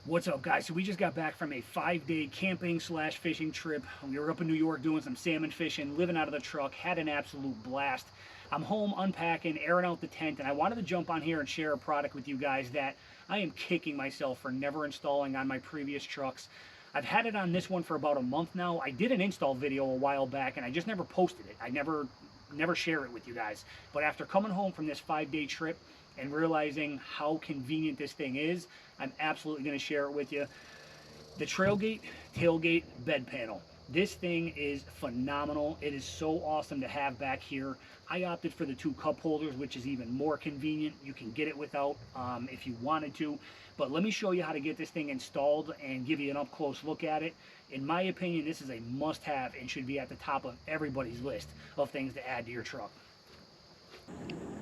What's up, guys? So we just got back from a 5-day camping slash fishing trip. We were up in New York doing some salmon fishing, living out of the truck, had an absolute blast. I'm home unpacking, airing out the tent, and I wanted to jump on here and share a product with you guys that I am kicking myself for never installing on my previous trucks. I've had it on this one for about a month now. I did an install video a while back and I just never posted it. I never share it with you guys. But after coming home from this 5-day trip and realizing how convenient this thing is, I'm absolutely going to share it with you. The TrailGate tailgate bed panel. This thing is phenomenal. It is so awesome to have back here. I opted for the 2 cup holders, which is even more convenient. You can get it without if you wanted to. But let me show you how to get this thing installed and give you an up-close look at it. In my opinion, this is a must-have and should be at the top of everybody's list of things to add to your truck.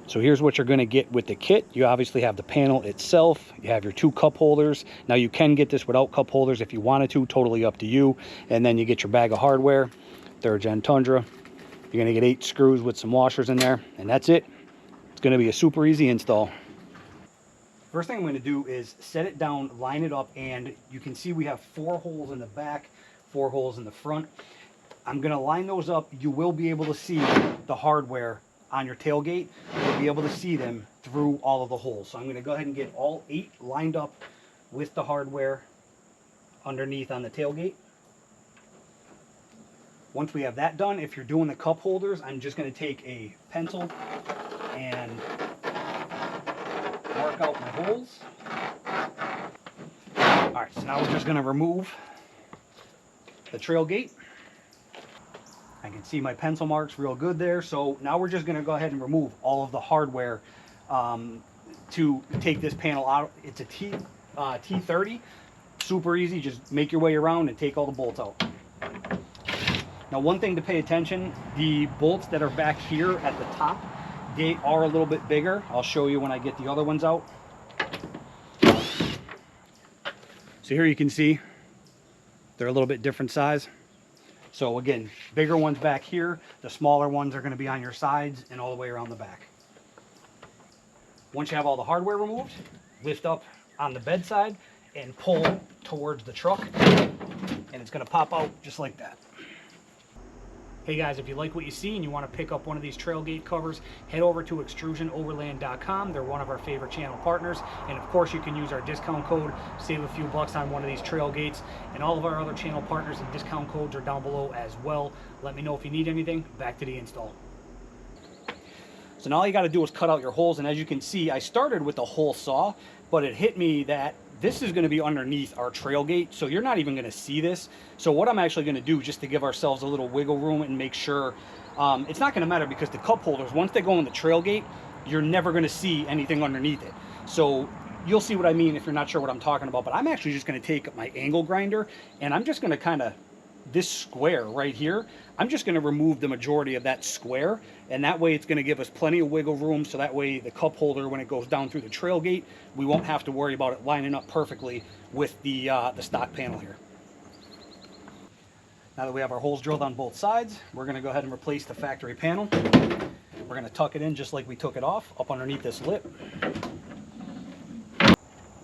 So here's what you're going to get with the kit. You obviously have the panel itself. You have your 2 cup holders. Now you can get this without cup holders if you wanted to, totally up to you. And then you get your bag of hardware, 3rd Gen Tundra. You're going to get 8 screws with some washers in there, and that's it. It's going to be a super easy install. First thing I'm going to do is set it down, line it up, and you can see we have 4 holes in the back, 4 holes in the front. I'm going to line those up. You will be able to see the hardware on your tailgate. You'll be able to see them through all of the holes. So I'm going to go ahead and get all 8 lined up with the hardware underneath on the tailgate. Once we have that done, if you're doing the cup holders, I'm just going to take a pencil and mark out my holes. Alright, so now we're just going to remove the TrailGate. I can see my pencil marks real good there. So now we're just going to go ahead and remove all of the hardware to take this panel out. It's a T30. Super easy. Just make your way around and take all the bolts out. Now, one thing to pay attention, the bolts that are back here at the top, they are a little bit bigger. I'll show you when I get the other ones out. So here you can see they're a little bit different size. So again, bigger ones back here, the smaller ones are going to be on your sides and all the way around the back. Once you have all the hardware removed, lift up on the bedside and pull towards the truck, and it's going to pop out just like that. Hey guys, if you like what you see and you want to pick up one of these TrailGate covers, head over to extrusionoverland.com. They're one of our favorite channel partners. And of course, you can use our discount code, save a few bucks on one of these TrailGates. And all of our other channel partners and discount codes are down below as well. Let me know if you need anything. Back to the install. So now all you got to do is cut out your holes. And as you can see, I started with a hole saw, but it hit me that this is going to be underneath our TrailGate, so you're not even going to see this. So what I'm actually going to do, just to give ourselves a little wiggle room and make sure, it's not going to matter because the cup holders, once they go in the TrailGate, you're never going to see anything underneath it. So you'll see what I mean if you're not sure what I'm talking about. But I'm actually just going to take my angle grinder and I'm just going to kind of, this square right here, I'm just going to remove the majority of that square, and that way it's going to give us plenty of wiggle room, so that way the cup holder, when it goes down through the TrailGate, we won't have to worry about it lining up perfectly with the stock panel here. Now that we have our holes drilled on both sides, we're going to go ahead and replace the factory panel. We're going to tuck it in just like we took it off, up underneath this lip.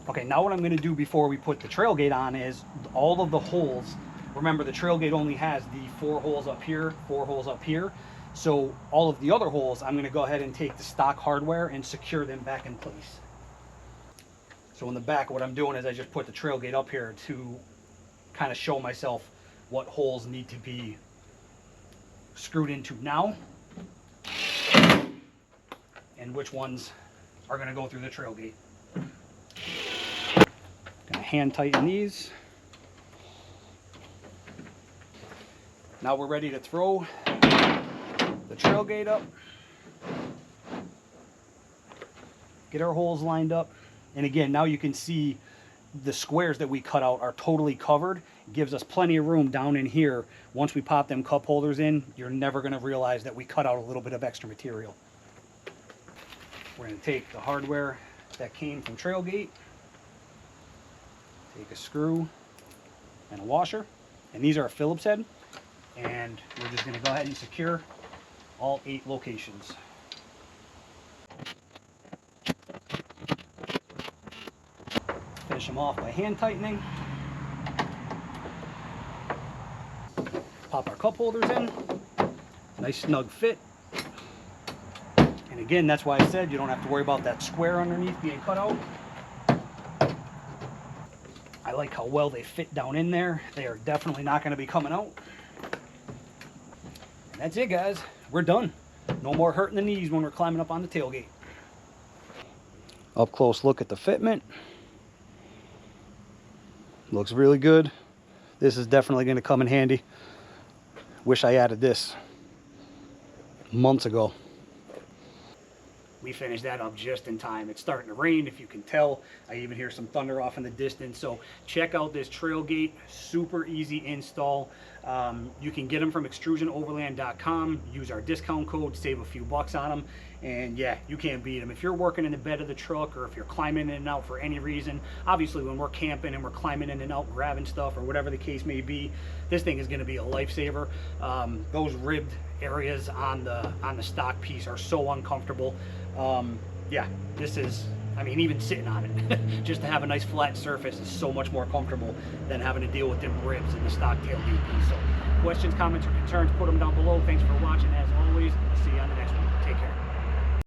Okay, now what I'm going to do before we put the TrailGate on is all of the holes. Remember, the TrailGate only has the 4 holes up here, 4 holes up here. So all of the other holes, I'm going to go ahead and take the stock hardware and secure them back in place. So in the back, what I'm doing is I just put the TrailGate up here to kind of show myself what holes need to be screwed into now and which ones are going to go through the TrailGate. Going to hand tighten these. Now we're ready to throw the TrailGate up, get our holes lined up, and again, now you can see the squares that we cut out are totally covered. It gives us plenty of room down in here. Once we pop them cup holders in, you're never going to realize that we cut out a little bit of extra material. We're going to take the hardware that came from TrailGate, take a screw and a washer, and these are a Phillips head. And we're just going to go ahead and secure all 8 locations. Finish them off by hand tightening. Pop our cup holders in. Nice snug fit. And again, that's why I said you don't have to worry about that square underneath being cut out. I like how well they fit down in there. They are definitely not going to be coming out. And that's it, guys. We're done. No more hurting the knees when we're climbing up on the tailgate. Up close look at the fitment. Looks really good. This is definitely going to come in handy. Wish I added this months ago. We finished that up just in time. It's starting to rain, if you can tell. I even hear some thunder off in the distance. So check out this TrailGate. Super easy install. You can get them from extrusionoverland.com. Use our discount code, save a few bucks on them. And yeah, you can't beat them. If you're working in the bed of the truck, or if you're climbing in and out for any reason, obviously when we're camping and we're climbing in and out, grabbing stuff, or whatever the case may be, this thing is going to be a lifesaver. Those ribbed areas on the stock piece are so uncomfortable. Yeah, this is, I mean, even sitting on it, just to have a nice flat surface is so much more comfortable than having to deal with them ribs in the stock tailgate piece. So questions, comments, or concerns, put them down below. Thanks for watching as always. I'll see you on the next one. Take care.